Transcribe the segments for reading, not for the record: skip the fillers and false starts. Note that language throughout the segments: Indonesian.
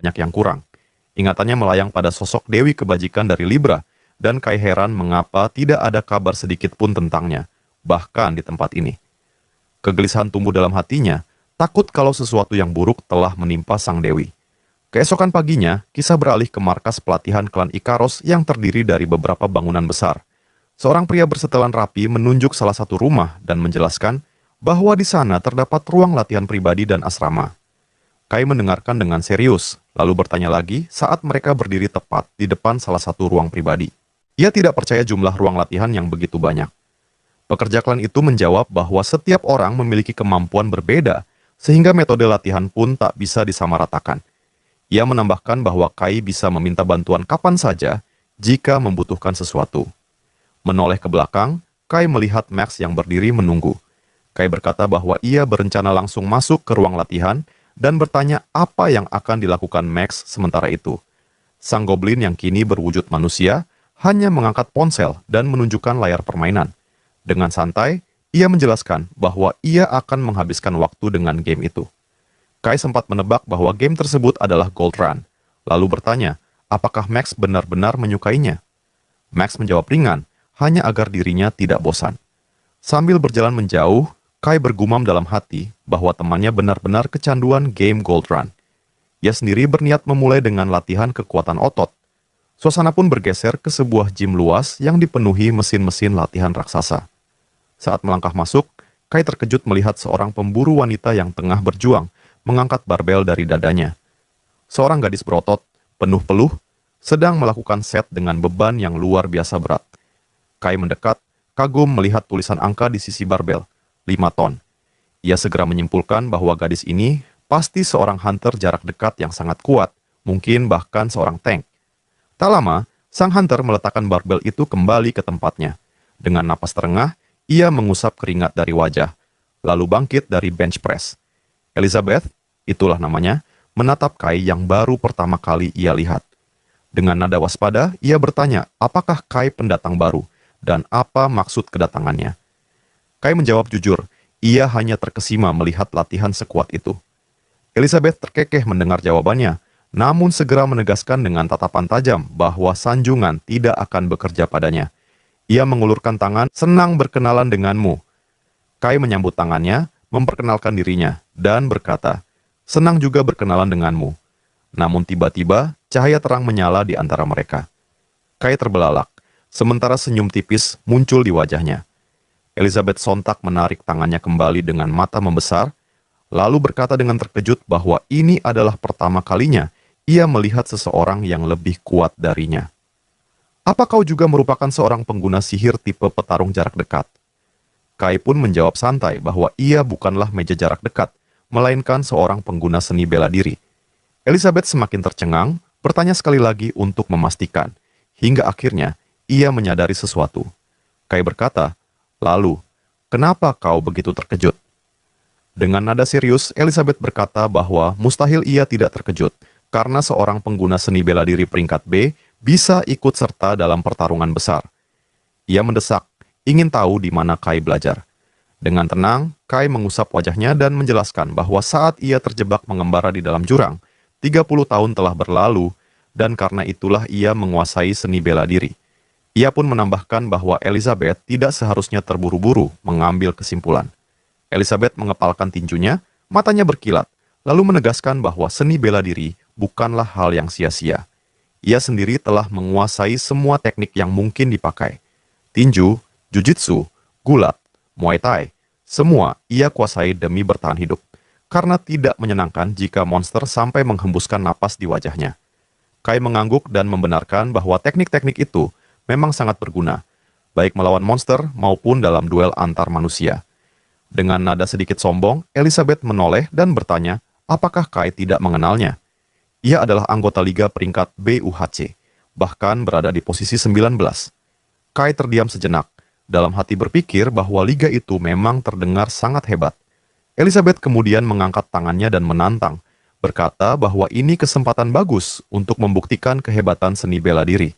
banyak yang kurang. Ingatannya melayang pada sosok Dewi Kebajikan dari Libra, dan Kai heran mengapa tidak ada kabar sedikit pun tentangnya, bahkan di tempat ini. Kegelisahan tumbuh dalam hatinya, takut kalau sesuatu yang buruk telah menimpa sang Dewi. Keesokan paginya, kisah beralih ke markas pelatihan klan Ikaros yang terdiri dari beberapa bangunan besar. Seorang pria bersetelan rapi menunjuk salah satu rumah dan menjelaskan bahwa di sana terdapat ruang latihan pribadi dan asrama. Kai mendengarkan dengan serius, lalu bertanya lagi saat mereka berdiri tepat di depan salah satu ruang pribadi. Ia tidak percaya jumlah ruang latihan yang begitu banyak. Pekerja klan itu menjawab bahwa setiap orang memiliki kemampuan berbeda, sehingga metode latihan pun tak bisa disamaratakan. Ia menambahkan bahwa Kai bisa meminta bantuan kapan saja jika membutuhkan sesuatu. Menoleh ke belakang, Kai melihat Max yang berdiri menunggu. Kai berkata bahwa ia berencana langsung masuk ke ruang latihan dan bertanya apa yang akan dilakukan Max sementara itu. Sang goblin yang kini berwujud manusia hanya mengangkat ponsel dan menunjukkan layar permainan. Dengan santai, ia menjelaskan bahwa ia akan menghabiskan waktu dengan game itu. Kai sempat menebak bahwa game tersebut adalah Gold Run, lalu bertanya apakah Max benar-benar menyukainya. Max menjawab ringan, hanya agar dirinya tidak bosan. Sambil berjalan menjauh, Kai bergumam dalam hati bahwa temannya benar-benar kecanduan game Gold Run. Ia sendiri berniat memulai dengan latihan kekuatan otot. Suasana pun bergeser ke sebuah gym luas yang dipenuhi mesin-mesin latihan raksasa. Saat melangkah masuk, Kai terkejut melihat seorang pemburu wanita yang tengah berjuang mengangkat barbel dari dadanya. Seorang gadis berotot, penuh peluh, sedang melakukan set dengan beban yang luar biasa berat. Kai mendekat, kagum melihat tulisan angka di sisi barbel, 5 ton. Ia segera menyimpulkan bahwa gadis ini pasti seorang hunter jarak dekat yang sangat kuat, mungkin bahkan seorang tank. Tak lama, sang hunter meletakkan barbel itu kembali ke tempatnya. Dengan napas terengah, ia mengusap keringat dari wajah, lalu bangkit dari bench press. Elizabeth, itulah namanya, menatap Kai yang baru pertama kali ia lihat. Dengan nada waspada, ia bertanya apakah Kai pendatang baru, dan apa maksud kedatangannya. Kai menjawab jujur, ia hanya terkesima melihat latihan sekuat itu. Elizabeth terkekeh mendengar jawabannya, namun segera menegaskan dengan tatapan tajam bahwa sanjungan tidak akan bekerja padanya. Ia mengulurkan tangan, senang berkenalan denganmu. Kai menyambut tangannya, memperkenalkan dirinya, dan berkata, senang juga berkenalan denganmu. Namun tiba-tiba, cahaya terang menyala di antara mereka. Kai terbelalak, sementara senyum tipis muncul di wajahnya. Elizabeth sontak menarik tangannya kembali dengan mata membesar, lalu berkata dengan terkejut bahwa ini adalah pertama kalinya ia melihat seseorang yang lebih kuat darinya. Apa kau juga merupakan seorang pengguna sihir tipe petarung jarak dekat? Kai pun menjawab santai bahwa ia bukanlah meja jarak dekat, melainkan seorang pengguna seni bela diri. Elizabeth semakin tercengang, bertanya sekali lagi untuk memastikan, hingga akhirnya ia menyadari sesuatu. Kai berkata, lalu, kenapa kau begitu terkejut? Dengan nada serius, Elizabeth berkata bahwa mustahil ia tidak terkejut, karena seorang pengguna seni bela diri peringkat B bisa ikut serta dalam pertarungan besar. Ia mendesak, ingin tahu di mana Kai belajar. Dengan tenang, Kai mengusap wajahnya dan menjelaskan bahwa saat ia terjebak mengembara di dalam jurang, 30 tahun telah berlalu, dan karena itulah ia menguasai seni bela diri. Ia pun menambahkan bahwa Elizabeth tidak seharusnya terburu-buru mengambil kesimpulan. Elizabeth mengepalkan tinjunya, matanya berkilat, lalu menegaskan bahwa seni bela diri bukanlah hal yang sia-sia. Ia sendiri telah menguasai semua teknik yang mungkin dipakai. Tinju, jujitsu, gulat, muay thai, semua ia kuasai demi bertahan hidup, karena tidak menyenangkan jika monster sampai menghembuskan napas di wajahnya. Kai mengangguk dan membenarkan bahwa teknik-teknik itu memang sangat berguna, baik melawan monster maupun dalam duel antar manusia. Dengan nada sedikit sombong, Elizabeth menoleh dan bertanya, apakah Kai tidak mengenalnya? Ia adalah anggota Liga peringkat BUHC, bahkan berada di posisi 19. Kai terdiam sejenak, dalam hati berpikir bahwa liga itu memang terdengar sangat hebat. Elizabeth kemudian mengangkat tangannya dan menantang, berkata bahwa ini kesempatan bagus untuk membuktikan kehebatan seni bela diri.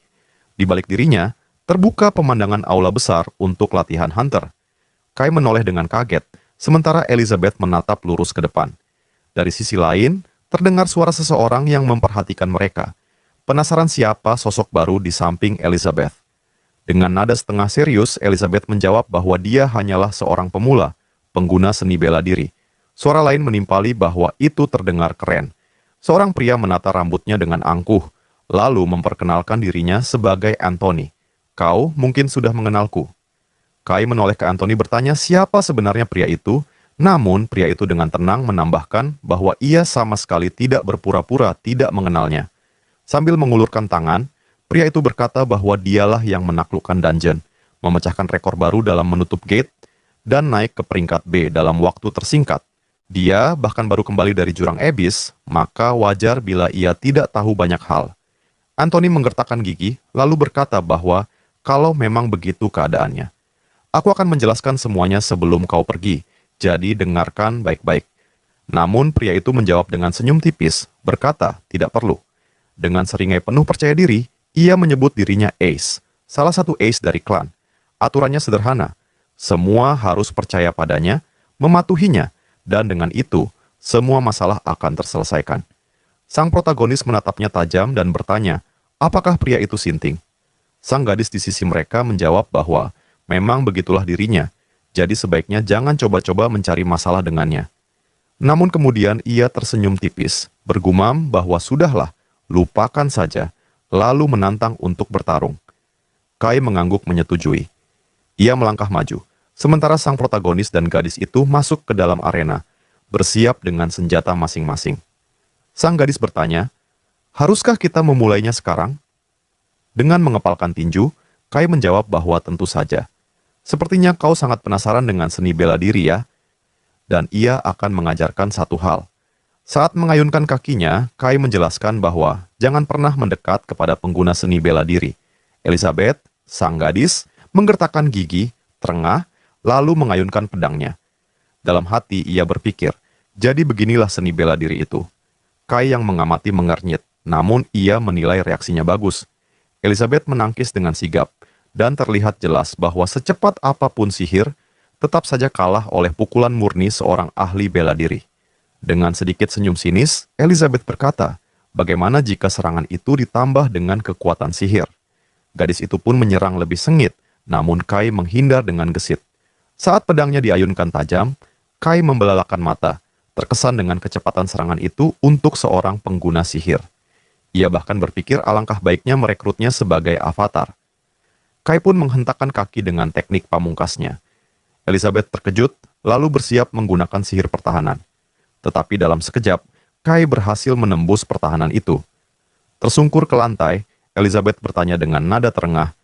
Di balik dirinya, terbuka pemandangan aula besar untuk latihan hunter. Kai menoleh dengan kaget, sementara Elizabeth menatap lurus ke depan. Dari sisi lain, terdengar suara seseorang yang memperhatikan mereka. Penasaran siapa sosok baru di samping Elizabeth. Dengan nada setengah serius, Elizabeth menjawab bahwa dia hanyalah seorang pemula, pengguna seni bela diri. Suara lain menimpali bahwa itu terdengar keren. Seorang pria menata rambutnya dengan angkuh, lalu memperkenalkan dirinya sebagai Anthony. Kau mungkin sudah mengenalku. Kai menoleh ke Anthony bertanya siapa sebenarnya pria itu, namun pria itu dengan tenang menambahkan bahwa ia sama sekali tidak berpura-pura tidak mengenalnya. Sambil mengulurkan tangan, pria itu berkata bahwa dialah yang menaklukkan dungeon, memecahkan rekor baru dalam menutup gate, dan naik ke peringkat B dalam waktu tersingkat. Dia bahkan baru kembali dari jurang Abyss, maka wajar bila ia tidak tahu banyak hal. Anthony menggertakkan gigi, lalu berkata bahwa kalau memang begitu keadaannya. Aku akan menjelaskan semuanya sebelum kau pergi, jadi dengarkan baik-baik. Namun pria itu menjawab dengan senyum tipis, berkata tidak perlu. Dengan seringai penuh percaya diri, ia menyebut dirinya Ace, salah satu Ace dari klan. Aturannya sederhana, semua harus percaya padanya, mematuhinya, dan dengan itu, semua masalah akan terselesaikan. Sang protagonis menatapnya tajam dan bertanya, apakah pria itu sinting? Sang gadis di sisi mereka menjawab bahwa memang begitulah dirinya, jadi sebaiknya jangan coba-coba mencari masalah dengannya. Namun kemudian ia tersenyum tipis, bergumam bahwa sudahlah, lupakan saja, lalu menantang untuk bertarung. Kai mengangguk menyetujui. Ia melangkah maju, sementara sang protagonis dan gadis itu masuk ke dalam arena, bersiap dengan senjata masing-masing. Sang gadis bertanya, haruskah kita memulainya sekarang? Dengan mengepalkan tinju, Kai menjawab bahwa tentu saja. Sepertinya kau sangat penasaran dengan seni bela diri ya? Dan ia akan mengajarkan satu hal. Saat mengayunkan kakinya, Kai menjelaskan bahwa jangan pernah mendekat kepada pengguna seni bela diri. Elizabeth, sang gadis, menggertakkan gigi, terengah, lalu mengayunkan pedangnya. Dalam hati ia berpikir, jadi beginilah seni bela diri itu. Kai yang mengamati mengernyit, namun ia menilai reaksinya bagus. Elizabeth menangkis dengan sigap, dan terlihat jelas bahwa secepat apapun sihir, tetap saja kalah oleh pukulan murni seorang ahli bela diri. Dengan sedikit senyum sinis, Elizabeth berkata, bagaimana jika serangan itu ditambah dengan kekuatan sihir? Gadis itu pun menyerang lebih sengit, namun Kai menghindar dengan gesit. Saat pedangnya diayunkan tajam, Kai membelalakan mata, terkesan dengan kecepatan serangan itu untuk seorang pengguna sihir. Ia bahkan berpikir alangkah baiknya merekrutnya sebagai avatar. Kai pun menghentakkan kaki dengan teknik pamungkasnya. Elizabeth terkejut, lalu bersiap menggunakan sihir pertahanan. Tetapi dalam sekejap, Kai berhasil menembus pertahanan itu. Tersungkur ke lantai, Elizabeth bertanya dengan nada terengah,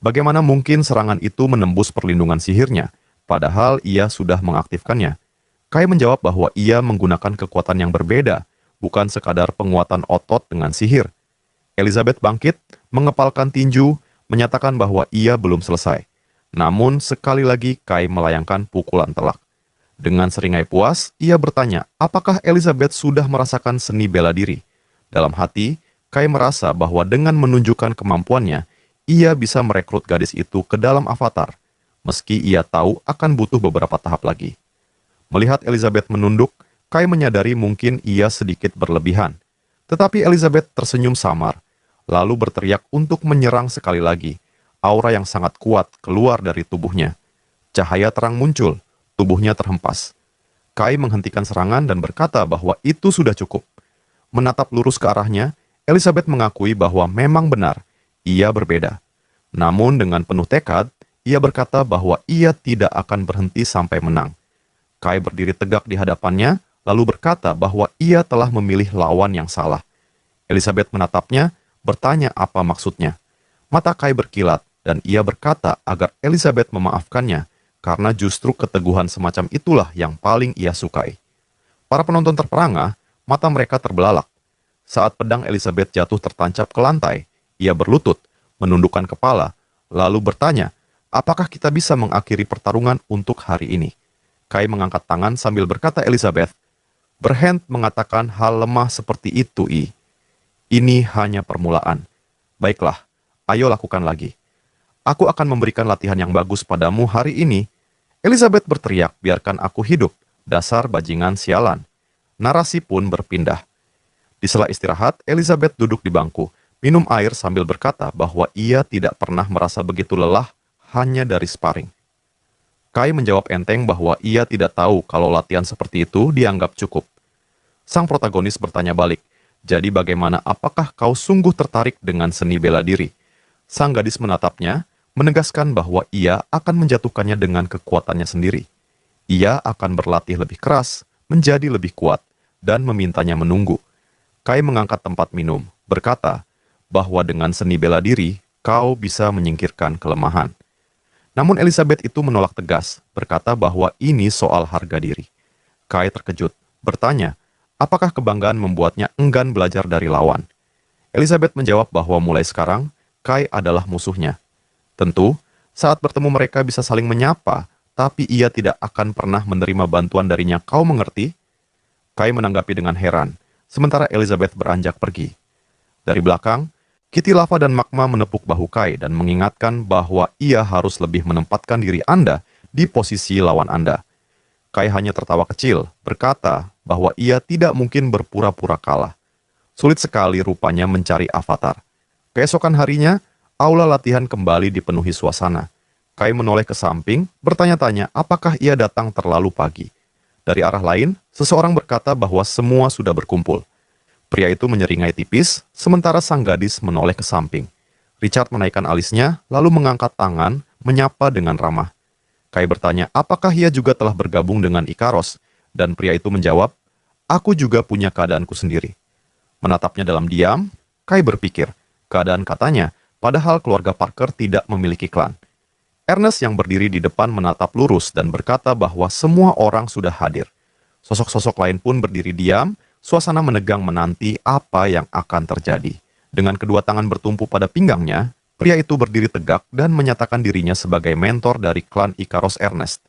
bagaimana mungkin serangan itu menembus perlindungan sihirnya, padahal ia sudah mengaktifkannya? Kai menjawab bahwa ia menggunakan kekuatan yang berbeda, bukan sekadar penguatan otot dengan sihir. Elizabeth bangkit, mengepalkan tinju, menyatakan bahwa ia belum selesai. Namun sekali lagi Kai melayangkan pukulan telak. Dengan seringai puas, ia bertanya, apakah Elizabeth sudah merasakan seni bela diri? Dalam hati, Kai merasa bahwa dengan menunjukkan kemampuannya, ia bisa merekrut gadis itu ke dalam avatar, meski ia tahu akan butuh beberapa tahap lagi. Melihat Elizabeth menunduk, Kai menyadari mungkin ia sedikit berlebihan. Tetapi Elizabeth tersenyum samar, lalu berteriak untuk menyerang sekali lagi. Aura yang sangat kuat keluar dari tubuhnya. Cahaya terang muncul, tubuhnya terhempas. Kai menghentikan serangan dan berkata bahwa itu sudah cukup. Menatap lurus ke arahnya, Elizabeth mengakui bahwa memang benar, ia berbeda. Namun dengan penuh tekad, ia berkata bahwa ia tidak akan berhenti sampai menang. Kai berdiri tegak di hadapannya, lalu berkata bahwa ia telah memilih lawan yang salah. Elizabeth menatapnya, bertanya apa maksudnya. Mata Kai berkilat, dan ia berkata agar Elizabeth memaafkannya, karena justru keteguhan semacam itulah yang paling ia sukai. Para penonton terperangah, mata mereka terbelalak. Saat pedang Elizabeth jatuh tertancap ke lantai, ia berlutut, menundukkan kepala, lalu bertanya, apakah kita bisa mengakhiri pertarungan untuk hari ini? Kai mengangkat tangan sambil berkata Elizabeth, Berhent mengatakan hal lemah seperti itu, Ini hanya permulaan. Baiklah, ayo lakukan lagi. Aku akan memberikan latihan yang bagus padamu hari ini. Elizabeth berteriak, biarkan aku hidup. Dasar bajingan sialan. Narasi pun berpindah. Di sela istirahat, Elizabeth duduk di bangku, minum air sambil berkata bahwa ia tidak pernah merasa begitu lelah hanya dari sparring. Kai menjawab enteng bahwa ia tidak tahu kalau latihan seperti itu dianggap cukup. Sang protagonis bertanya balik, "Jadi bagaimana, apakah kau sungguh tertarik dengan seni bela diri?" Sang gadis menatapnya, menegaskan bahwa ia akan menjatuhkannya dengan kekuatannya sendiri. Ia akan berlatih lebih keras, menjadi lebih kuat, dan memintanya menunggu. Kai mengangkat tempat minum, berkata bahwa dengan seni bela diri, kau bisa menyingkirkan kelemahan. Namun Elizabeth itu menolak tegas, berkata bahwa ini soal harga diri. Kai terkejut, bertanya, apakah kebanggaan membuatnya enggan belajar dari lawan? Elizabeth menjawab bahwa mulai sekarang, Kai adalah musuhnya. Tentu, saat bertemu mereka bisa saling menyapa, tapi ia tidak akan pernah menerima bantuan darinya, kau mengerti? Kai menanggapi dengan heran, sementara Elizabeth beranjak pergi. Dari belakang, Kitty Lava dan Magma menepuk bahu Kai dan mengingatkan bahwa ia harus lebih menempatkan diri Anda di posisi lawan Anda. Kai hanya tertawa kecil, berkata bahwa ia tidak mungkin berpura-pura kalah. Sulit sekali rupanya mencari avatar. Keesokan harinya, aula latihan kembali dipenuhi suasana. Kai menoleh ke samping, bertanya-tanya apakah ia datang terlalu pagi. Dari arah lain, seseorang berkata bahwa semua sudah berkumpul. Pria itu menyeringai tipis, sementara sang gadis menoleh ke samping. Richard menaikkan alisnya, lalu mengangkat tangan, menyapa dengan ramah. Kai bertanya, apakah ia juga telah bergabung dengan Ikaros? Dan pria itu menjawab, aku juga punya keadaanku sendiri. Menatapnya dalam diam, Kai berpikir, keadaan katanya, padahal keluarga Parker tidak memiliki klan. Ernest yang berdiri di depan menatap lurus dan berkata bahwa semua orang sudah hadir. Sosok-sosok lain pun berdiri diam, suasana menegang menanti apa yang akan terjadi. Dengan kedua tangan bertumpu pada pinggangnya, pria itu berdiri tegak dan menyatakan dirinya sebagai mentor dari klan Ikaros Ernest.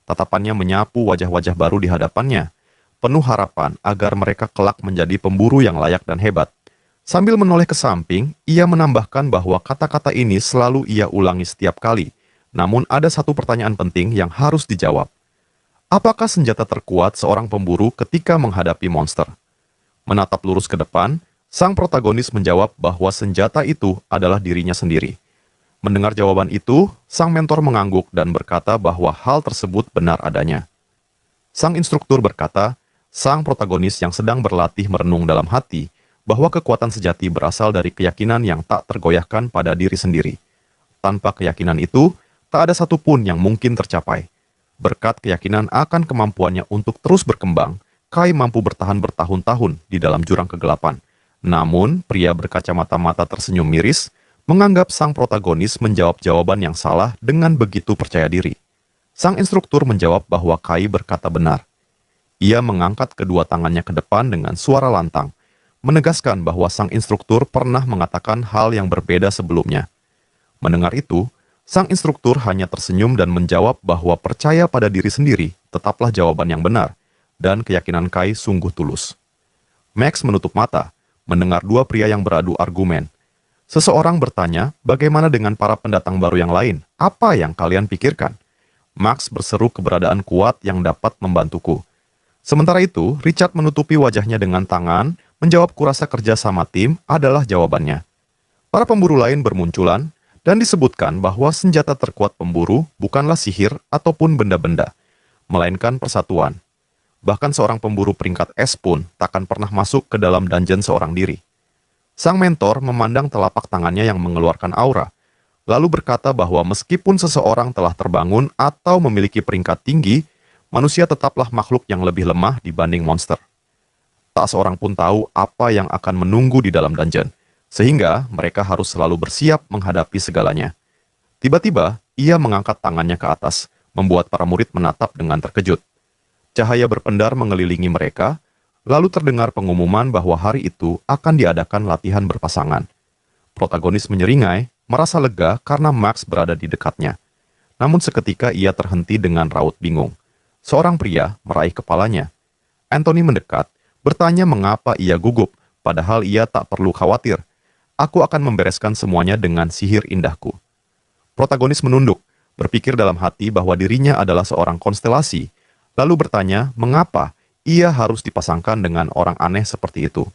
Tatapannya menyapu wajah-wajah baru di hadapannya, penuh harapan agar mereka kelak menjadi pemburu yang layak dan hebat. Sambil menoleh ke samping, ia menambahkan bahwa kata-kata ini selalu ia ulangi setiap kali. Namun ada satu pertanyaan penting yang harus dijawab. Apakah senjata terkuat seorang pemburu ketika menghadapi monster? Menatap lurus ke depan, sang protagonis menjawab bahwa senjata itu adalah dirinya sendiri. Mendengar jawaban itu, sang mentor mengangguk dan berkata bahwa hal tersebut benar adanya. Sang instruktur berkata, sang protagonis yang sedang berlatih merenung dalam hati bahwa kekuatan sejati berasal dari keyakinan yang tak tergoyahkan pada diri sendiri. Tanpa keyakinan itu, tak ada satupun yang mungkin tercapai. Berkat keyakinan akan kemampuannya untuk terus berkembang, Kai mampu bertahan bertahun-tahun di dalam jurang kegelapan. Namun, pria berkacamata mata tersenyum miris, menganggap sang protagonis menjawab jawaban yang salah dengan begitu percaya diri. Sang instruktur menjawab bahwa Kai berkata benar. Ia mengangkat kedua tangannya ke depan dengan suara lantang, menegaskan bahwa sang instruktur pernah mengatakan hal yang berbeda sebelumnya. Mendengar itu, sang instruktur hanya tersenyum dan menjawab bahwa percaya pada diri sendiri tetaplah jawaban yang benar, dan keyakinan Kai sungguh tulus. Max menutup mata, mendengar dua pria yang beradu argumen. Seseorang bertanya, bagaimana dengan para pendatang baru yang lain? Apa yang kalian pikirkan? Max berseru keberadaan kuat yang dapat membantuku. Sementara itu, Richard menutupi wajahnya dengan tangan, menjawab kurasa kerja sama tim adalah jawabannya. Para pemburu lain bermunculan, dan disebutkan bahwa senjata terkuat pemburu bukanlah sihir ataupun benda-benda, melainkan persatuan. Bahkan seorang pemburu peringkat S pun takkan pernah masuk ke dalam dungeon seorang diri. Sang mentor memandang telapak tangannya yang mengeluarkan aura, lalu berkata bahwa meskipun seseorang telah terbangun atau memiliki peringkat tinggi, manusia tetaplah makhluk yang lebih lemah dibanding monster. Tak seorang pun tahu apa yang akan menunggu di dalam dungeon, sehingga mereka harus selalu bersiap menghadapi segalanya. Tiba-tiba, ia mengangkat tangannya ke atas, membuat para murid menatap dengan terkejut. Cahaya berpendar mengelilingi mereka, lalu terdengar pengumuman bahwa hari itu akan diadakan latihan berpasangan. Protagonis menyeringai, merasa lega karena Max berada di dekatnya. Namun seketika ia terhenti dengan raut bingung. Seorang pria meraih kepalanya. Anthony mendekat, bertanya mengapa ia gugup, padahal ia tak perlu khawatir. Aku akan membereskan semuanya dengan sihir indahku. Protagonis menunduk, berpikir dalam hati bahwa dirinya adalah seorang konstelasi, lalu bertanya mengapa ia harus dipasangkan dengan orang aneh seperti itu.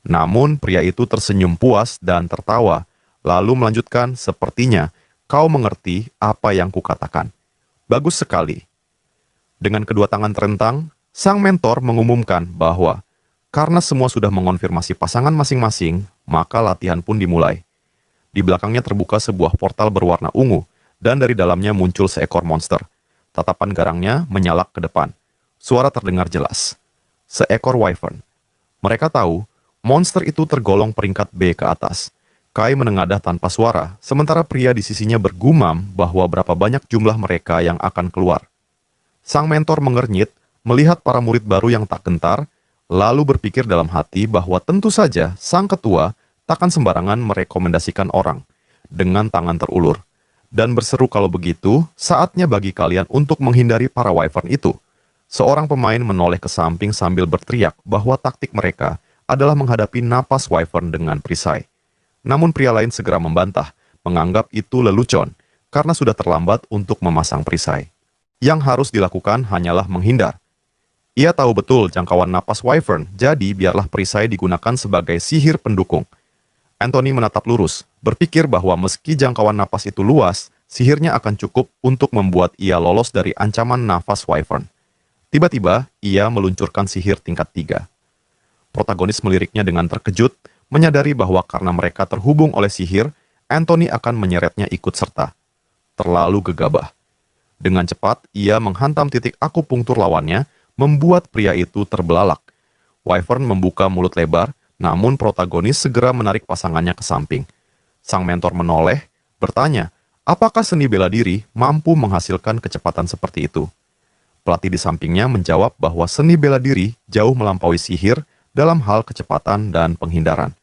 Namun pria itu tersenyum puas dan tertawa, lalu melanjutkan, "Sepertinya kau mengerti apa yang kukatakan. Bagus sekali." Dengan kedua tangan terentang, sang mentor mengumumkan bahwa karena semua sudah mengonfirmasi pasangan masing-masing, maka latihan pun dimulai. Di belakangnya terbuka sebuah portal berwarna ungu, dan dari dalamnya muncul seekor monster. Tatapan garangnya menyalak ke depan. Suara terdengar jelas. Seekor wyvern. Mereka tahu, monster itu tergolong peringkat B ke atas. Kai menengadah tanpa suara, sementara pria di sisinya bergumam bahwa berapa banyak jumlah mereka yang akan keluar. Sang mentor mengernyit, melihat para murid baru yang tak gentar, lalu berpikir dalam hati bahwa tentu saja sang ketua takkan sembarangan merekomendasikan orang dengan tangan terulur, dan berseru, "Kalau begitu, saatnya bagi kalian untuk menghindari para wyvern itu." Seorang pemain menoleh ke samping sambil berteriak bahwa taktik mereka adalah menghadapi napas wyvern dengan perisai. Namun pria lain segera membantah, menganggap itu lelucon, karena sudah terlambat untuk memasang perisai. Yang harus dilakukan hanyalah menghindar. Ia tahu betul jangkauan napas wyvern, jadi biarlah perisai digunakan sebagai sihir pendukung. Anthony menatap lurus, berpikir bahwa meski jangkauan napas itu luas, sihirnya akan cukup untuk membuat ia lolos dari ancaman nafas wyvern. Tiba-tiba, ia meluncurkan sihir tingkat 3. Protagonis meliriknya dengan terkejut, menyadari bahwa karena mereka terhubung oleh sihir, Anthony akan menyeretnya ikut serta. Terlalu gegabah. Dengan cepat, ia menghantam titik akupunktur lawannya, membuat pria itu terbelalak. Wyvern membuka mulut lebar, namun protagonis segera menarik pasangannya ke samping. Sang mentor menoleh, bertanya, apakah seni bela diri mampu menghasilkan kecepatan seperti itu? Pelatih di sampingnya menjawab bahwa seni bela diri jauh melampaui sihir dalam hal kecepatan dan penghindaran.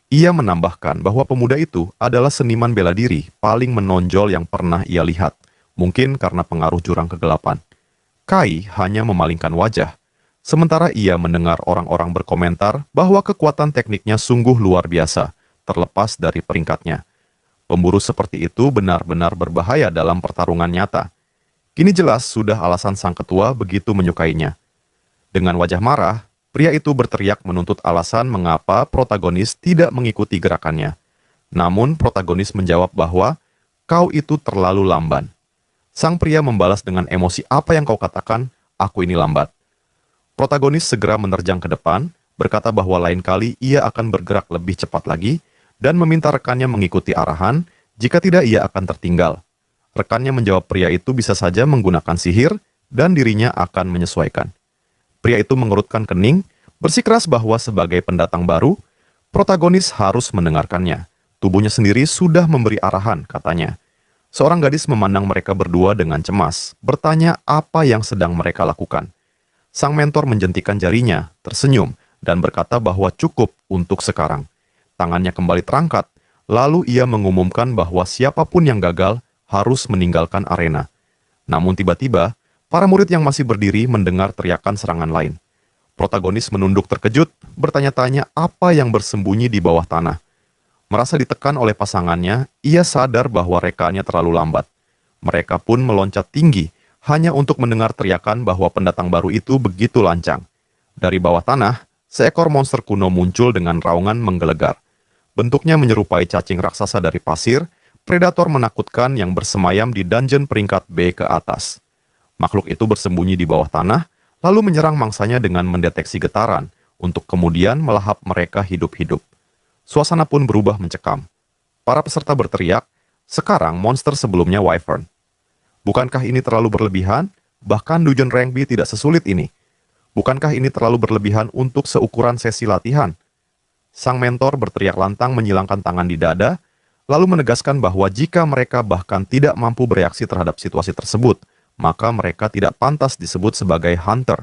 Ia menambahkan bahwa pemuda itu adalah seniman bela diri paling menonjol yang pernah ia lihat, mungkin karena pengaruh jurang kegelapan. Kai hanya memalingkan wajah, sementara ia mendengar orang-orang berkomentar bahwa kekuatan tekniknya sungguh luar biasa, terlepas dari peringkatnya. Pemburu seperti itu benar-benar berbahaya dalam pertarungan nyata. Kini jelas sudah alasan sang ketua begitu menyukainya. Dengan wajah marah, pria itu berteriak menuntut alasan mengapa protagonis tidak mengikuti gerakannya. Namun protagonis menjawab bahwa, "Kau itu terlalu lamban." Sang pria membalas dengan emosi, "Apa yang kau katakan? Aku ini lambat." Protagonis segera menerjang ke depan, berkata bahwa lain kali ia akan bergerak lebih cepat lagi, dan meminta rekannya mengikuti arahan, jika tidak ia akan tertinggal. Rekannya menjawab pria itu bisa saja menggunakan sihir, dan dirinya akan menyesuaikan. Pria itu mengerutkan kening, bersikeras bahwa sebagai pendatang baru, protagonis harus mendengarkannya. Tubuhnya sendiri sudah memberi arahan, katanya. Seorang gadis memandang mereka berdua dengan cemas, bertanya apa yang sedang mereka lakukan. Sang mentor menjentikan jarinya, tersenyum, dan berkata bahwa cukup untuk sekarang. Tangannya kembali terangkat, lalu ia mengumumkan bahwa siapapun yang gagal harus meninggalkan arena. Namun tiba-tiba, para murid yang masih berdiri mendengar teriakan serangan lain. Protagonis menunduk terkejut, bertanya-tanya apa yang bersembunyi di bawah tanah. Merasa ditekan oleh pasangannya, ia sadar bahwa rekannya terlalu lambat. Mereka pun meloncat tinggi, hanya untuk mendengar teriakan bahwa pendatang baru itu begitu lancang. Dari bawah tanah, seekor monster kuno muncul dengan raungan menggelegar. Bentuknya menyerupai cacing raksasa dari pasir, predator menakutkan yang bersemayam di dungeon peringkat B ke atas. Makhluk itu bersembunyi di bawah tanah, lalu menyerang mangsanya dengan mendeteksi getaran, untuk kemudian melahap mereka hidup-hidup. Suasana pun berubah mencekam. Para peserta berteriak, sekarang monster sebelumnya wyvern. Bukankah ini terlalu berlebihan? Bahkan dungeon rank B tidak sesulit ini. Bukankah ini terlalu berlebihan untuk seukuran sesi latihan? Sang mentor berteriak lantang menyilangkan tangan di dada, lalu menegaskan bahwa jika mereka bahkan tidak mampu bereaksi terhadap situasi tersebut, maka mereka tidak pantas disebut sebagai hunter.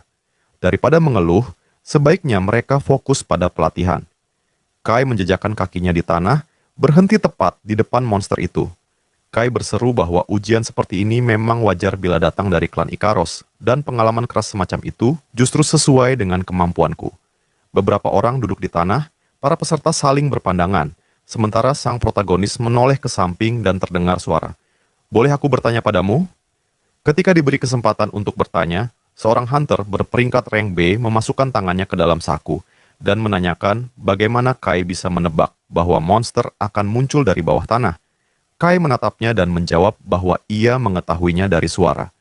Daripada mengeluh, sebaiknya mereka fokus pada pelatihan. Kai menjejakkan kakinya di tanah, berhenti tepat di depan monster itu. Kai berseru bahwa ujian seperti ini memang wajar bila datang dari klan Ikaros, dan pengalaman keras semacam itu justru sesuai dengan kemampuanku. Beberapa orang duduk di tanah, para peserta saling berpandangan, sementara sang protagonis menoleh ke samping dan terdengar suara. "Boleh aku bertanya padamu?" Ketika diberi kesempatan untuk bertanya, seorang hunter berperingkat rank B memasukkan tangannya ke dalam saku, dan menanyakan bagaimana Kai bisa menebak bahwa monster akan muncul dari bawah tanah. Kai menatapnya dan menjawab bahwa ia mengetahuinya dari suara.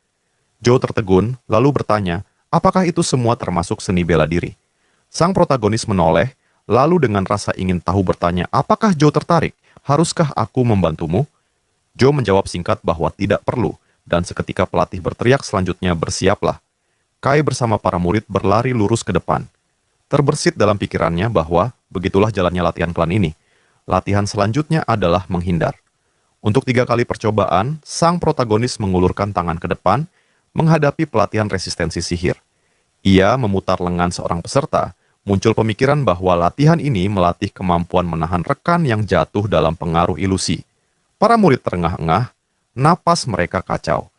Joe tertegun, lalu bertanya, apakah itu semua termasuk seni bela diri? Sang protagonis menoleh, lalu dengan rasa ingin tahu bertanya, apakah Joe tertarik? Haruskah aku membantumu? Joe menjawab singkat bahwa tidak perlu, dan seketika pelatih berteriak selanjutnya, bersiaplah. Kai bersama para murid berlari lurus ke depan. Terbersit dalam pikirannya bahwa begitulah jalannya latihan klan ini. Latihan selanjutnya adalah menghindar. Untuk 3 kali percobaan, sang protagonis mengulurkan tangan ke depan, menghadapi pelatihan resistensi sihir. Ia memutar lengan seorang peserta, muncul pemikiran bahwa latihan ini melatih kemampuan menahan rekan yang jatuh dalam pengaruh ilusi. Para murid terengah-engah, napas mereka kacau.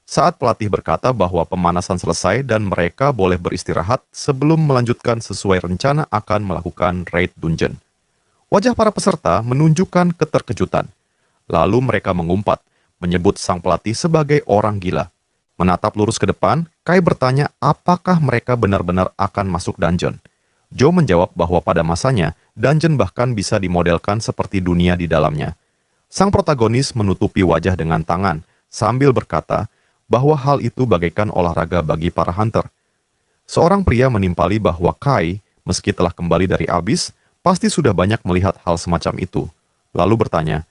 Saat pelatih berkata bahwa pemanasan selesai dan mereka boleh beristirahat sebelum melanjutkan sesuai rencana akan melakukan raid dungeon. Wajah para peserta menunjukkan keterkejutan. Lalu mereka mengumpat, menyebut sang pelatih sebagai orang gila. Menatap lurus ke depan, Kai bertanya apakah mereka benar-benar akan masuk dungeon. Joe menjawab bahwa pada masanya, dungeon bahkan bisa dimodelkan seperti dunia di dalamnya. Sang protagonis menutupi wajah dengan tangan, sambil berkata bahwa hal itu bagaikan olahraga bagi para hunter. Seorang pria menimpali bahwa Kai, meski telah kembali dari Abyss, pasti sudah banyak melihat hal semacam itu. Lalu bertanya,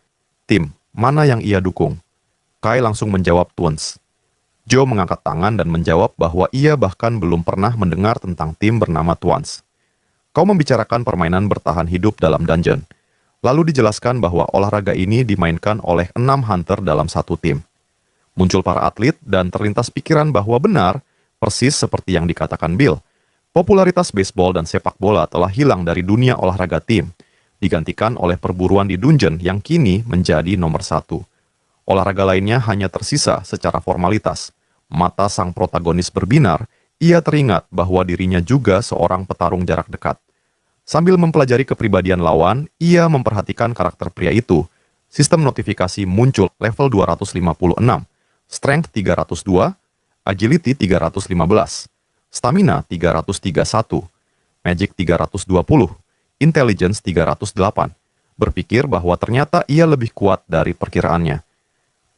tim, mana yang ia dukung? Kai langsung menjawab Twins. Joe mengangkat tangan dan menjawab bahwa ia bahkan belum pernah mendengar tentang tim bernama Twins. Kau membicarakan permainan bertahan hidup dalam dungeon. Lalu dijelaskan bahwa olahraga ini dimainkan oleh 6 hunter dalam satu tim. Muncul para atlet dan terlintas pikiran bahwa benar, persis seperti yang dikatakan Bill. Popularitas baseball dan sepak bola telah hilang dari dunia olahraga tim, digantikan oleh perburuan di dungeon yang kini menjadi nomor 1. Olahraga lainnya hanya tersisa secara formalitas. Mata sang protagonis berbinar, ia teringat bahwa dirinya juga seorang petarung jarak dekat. Sambil mempelajari kepribadian lawan, ia memperhatikan karakter pria itu. Sistem notifikasi muncul level 256, strength 302, agility 315, stamina 331, magic 320, intelligence 308. Berpikir bahwa ternyata ia lebih kuat dari perkiraannya.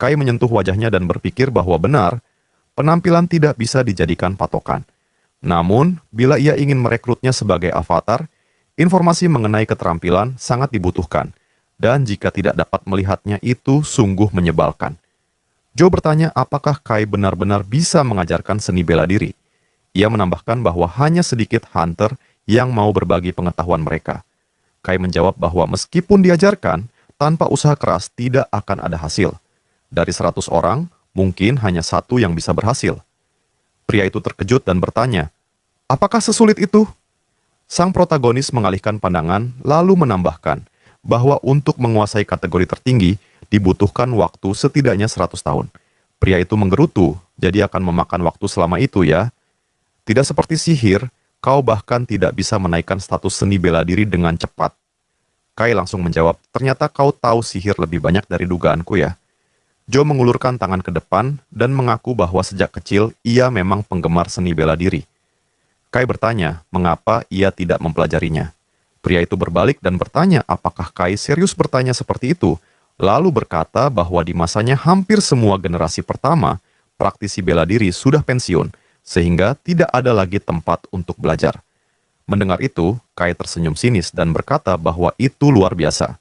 Kai menyentuh wajahnya dan berpikir bahwa benar, penampilan tidak bisa dijadikan patokan. Namun, bila ia ingin merekrutnya sebagai avatar, informasi mengenai keterampilan sangat dibutuhkan, dan jika tidak dapat melihatnya itu sungguh menyebalkan. Joe bertanya apakah Kai benar-benar bisa mengajarkan seni bela diri. Ia menambahkan bahwa hanya sedikit hunter yang mau berbagi pengetahuan mereka. Kai menjawab bahwa meskipun diajarkan, tanpa usaha keras tidak akan ada hasil. Dari 100 orang, mungkin hanya 1 yang bisa berhasil. Pria itu terkejut dan bertanya, apakah sesulit itu? Sang protagonis mengalihkan pandangan, lalu menambahkan bahwa untuk menguasai kategori tertinggi, dibutuhkan waktu setidaknya 100 tahun. Pria itu menggerutu, jadi akan memakan waktu selama itu ya. Tidak seperti sihir, kau bahkan tidak bisa menaikkan status seni bela diri dengan cepat. Kai langsung menjawab, ternyata kau tahu sihir lebih banyak dari dugaanku ya. Joe mengulurkan tangan ke depan dan mengaku bahwa sejak kecil ia memang penggemar seni bela diri. Kai bertanya mengapa ia tidak mempelajarinya. Pria itu berbalik dan bertanya apakah Kai serius bertanya seperti itu, lalu berkata bahwa di masanya hampir semua generasi pertama, praktisi bela diri sudah pensiun, sehingga tidak ada lagi tempat untuk belajar. Mendengar itu, Kai tersenyum sinis dan berkata bahwa itu luar biasa.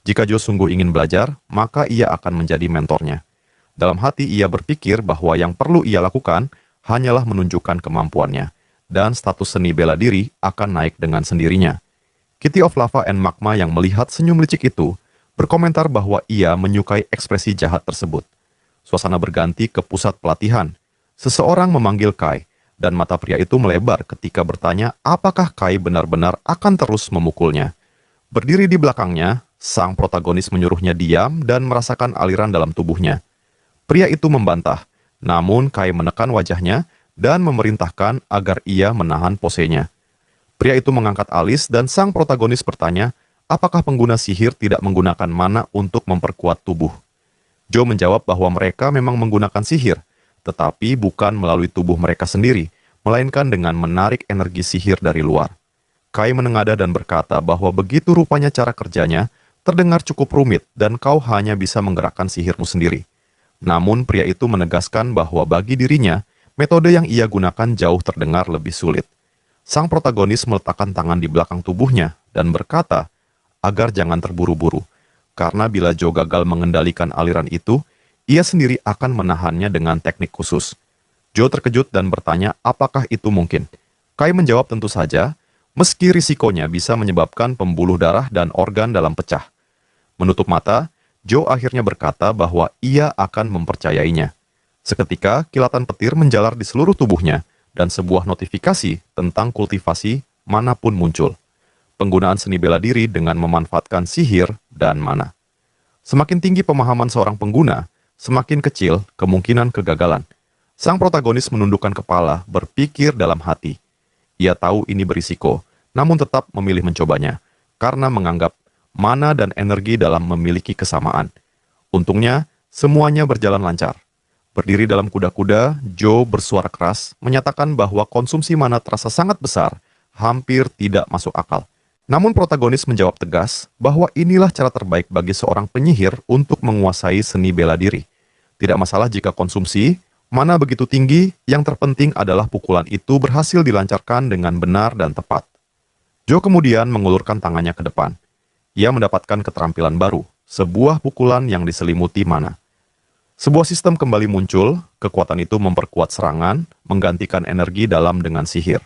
Jika Joe sungguh ingin belajar, maka ia akan menjadi mentornya. Dalam hati ia berpikir bahwa yang perlu ia lakukan hanyalah menunjukkan kemampuannya, dan status seni bela diri akan naik dengan sendirinya. Kitty of Lava and Magma yang melihat senyum licik itu, berkomentar bahwa ia menyukai ekspresi jahat tersebut. Suasana berganti ke pusat pelatihan. Seseorang memanggil Kai, dan mata pria itu melebar ketika bertanya apakah Kai benar-benar akan terus memukulnya. Berdiri di belakangnya, sang protagonis menyuruhnya diam dan merasakan aliran dalam tubuhnya. Pria itu membantah, namun Kai menekan wajahnya dan memerintahkan agar ia menahan posenya. Pria itu mengangkat alis dan sang protagonis bertanya, apakah pengguna sihir tidak menggunakan mana untuk memperkuat tubuh? Joe menjawab bahwa mereka memang menggunakan sihir, tetapi bukan melalui tubuh mereka sendiri, melainkan dengan menarik energi sihir dari luar. Kai menengadah dan berkata bahwa begitu rupanya cara kerjanya, terdengar cukup rumit dan kau hanya bisa menggerakkan sihirmu sendiri. Namun pria itu menegaskan bahwa bagi dirinya, metode yang ia gunakan jauh terdengar lebih sulit. Sang protagonis meletakkan tangan di belakang tubuhnya dan berkata agar jangan terburu-buru, karena bila Joe gagal mengendalikan aliran itu, ia sendiri akan menahannya dengan teknik khusus. Joe terkejut dan bertanya apakah itu mungkin. Kai menjawab tentu saja, meski risikonya bisa menyebabkan pembuluh darah dan organ dalam pecah. Menutup mata, Joe akhirnya berkata bahwa ia akan mempercayainya. Seketika, kilatan petir menjalar di seluruh tubuhnya, dan sebuah notifikasi tentang kultivasi manapun muncul. Penggunaan seni bela diri dengan memanfaatkan sihir dan mana. Semakin tinggi pemahaman seorang pengguna, semakin kecil kemungkinan kegagalan. Sang protagonis menundukkan kepala, berpikir dalam hati. Ia tahu ini berisiko, namun tetap memilih mencobanya, karena menganggap mana dan energi dalam memiliki kesamaan. Untungnya, semuanya berjalan lancar. Berdiri dalam kuda-kuda, Joe bersuara keras, menyatakan bahwa konsumsi mana terasa sangat besar, hampir tidak masuk akal. Namun protagonis menjawab tegas bahwa inilah cara terbaik bagi seorang penyihir untuk menguasai seni bela diri. Tidak masalah jika konsumsi mana begitu tinggi, yang terpenting adalah pukulan itu berhasil dilancarkan dengan benar dan tepat. Joe kemudian mengulurkan tangannya ke depan. Ia mendapatkan keterampilan baru, sebuah pukulan yang diselimuti mana. Sebuah sistem kembali muncul, kekuatan itu memperkuat serangan, menggantikan energi dalam dengan sihir.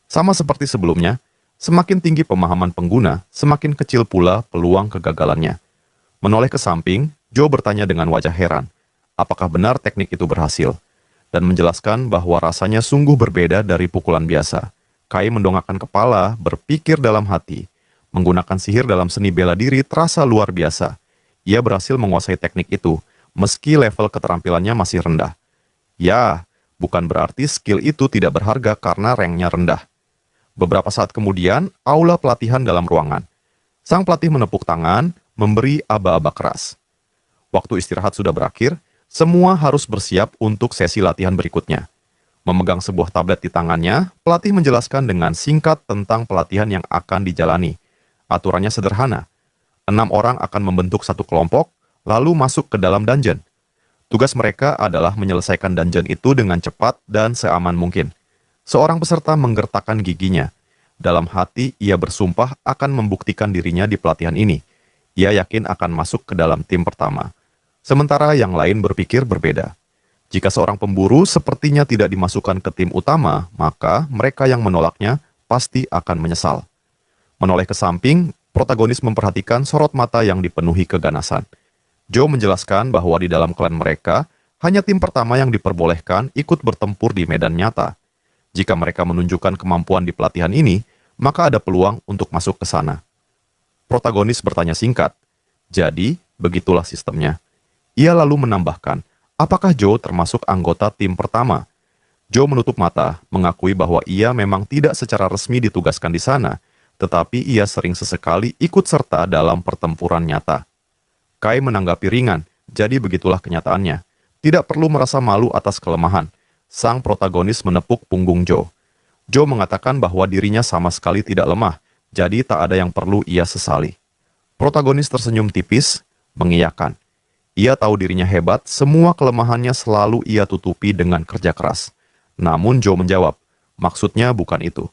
Sama seperti sebelumnya, semakin tinggi pemahaman pengguna, semakin kecil pula peluang kegagalannya. Menoleh ke samping, Joe bertanya dengan wajah heran, apakah benar teknik itu berhasil, dan menjelaskan bahwa rasanya sungguh berbeda dari pukulan biasa. Kai mendongakkan kepala, berpikir dalam hati. Menggunakan sihir dalam seni bela diri terasa luar biasa. Ia berhasil menguasai teknik itu, meski level keterampilannya masih rendah. Ya, bukan berarti skill itu tidak berharga karena ranknya rendah. Beberapa saat kemudian, aula pelatihan dalam ruangan. Sang pelatih menepuk tangan, memberi aba-aba keras. Waktu istirahat sudah berakhir, semua harus bersiap untuk sesi latihan berikutnya. Memegang sebuah tablet di tangannya, pelatih menjelaskan dengan singkat tentang pelatihan yang akan dijalani. Aturannya sederhana. 6 orang akan membentuk satu kelompok, lalu masuk ke dalam dungeon. Tugas mereka adalah menyelesaikan dungeon itu dengan cepat dan seaman mungkin. Seorang peserta menggertakkan giginya. Dalam hati, ia bersumpah akan membuktikan dirinya di pelatihan ini. Ia yakin akan masuk ke dalam tim pertama. Sementara yang lain berpikir berbeda. Jika seorang pemburu sepertinya tidak dimasukkan ke tim utama, maka mereka yang menolaknya pasti akan menyesal. Menoleh ke samping, protagonis memperhatikan sorot mata yang dipenuhi keganasan. Joe menjelaskan bahwa di dalam klan mereka, hanya tim pertama yang diperbolehkan ikut bertempur di medan nyata. Jika mereka menunjukkan kemampuan di pelatihan ini, maka ada peluang untuk masuk ke sana. Protagonis bertanya singkat, jadi begitulah sistemnya. Ia lalu menambahkan, apakah Joe termasuk anggota tim pertama? Joe menutup mata, mengakui bahwa ia memang tidak secara resmi ditugaskan di sana, tetapi ia sering sesekali ikut serta dalam pertempuran nyata. Kai menanggapi ringan, jadi begitulah kenyataannya. Tidak perlu merasa malu atas kelemahan. Sang protagonis menepuk punggung Joe. Joe mengatakan bahwa dirinya sama sekali tidak lemah, jadi tak ada yang perlu ia sesali. Protagonis tersenyum tipis, mengiyakan. Ia tahu dirinya hebat, semua kelemahannya selalu ia tutupi dengan kerja keras. Namun Joe menjawab, maksudnya bukan itu.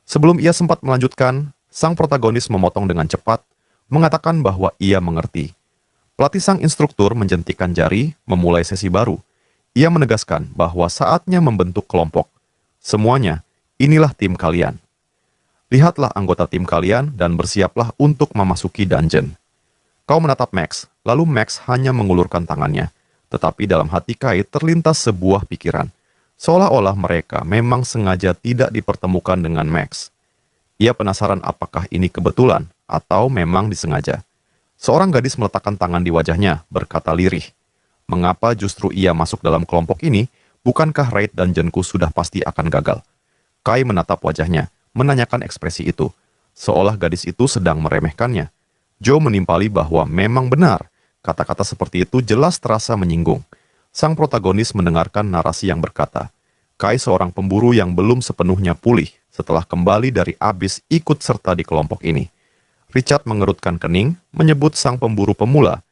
Sebelum ia sempat melanjutkan, sang protagonis memotong dengan cepat, mengatakan bahwa ia mengerti. Pelatih sang instruktur menjentikan jari, memulai sesi baru. Ia menegaskan bahwa saatnya membentuk kelompok. Semuanya, inilah tim kalian. Lihatlah anggota tim kalian dan bersiaplah untuk memasuki dungeon. Kau menatap Max, lalu Max hanya mengulurkan tangannya. Tetapi dalam hati Kai terlintas sebuah pikiran. Seolah-olah mereka memang sengaja tidak dipertemukan dengan Max. Ia penasaran apakah ini kebetulan atau memang disengaja. Seorang gadis meletakkan tangan di wajahnya, berkata lirih. Mengapa justru ia masuk dalam kelompok ini? Bukankah raid dungeonku sudah pasti akan gagal? Kai menatap wajahnya, menanyakan ekspresi itu. Seolah gadis itu sedang meremehkannya. Joe menimpali bahwa memang benar. Kata-kata seperti itu jelas terasa menyinggung. Sang protagonis mendengarkan narasi yang berkata, Kai seorang pemburu yang belum sepenuhnya pulih, setelah kembali dari Abyss ikut serta di kelompok ini. Richard mengerutkan kening, menyebut sang pemburu pemula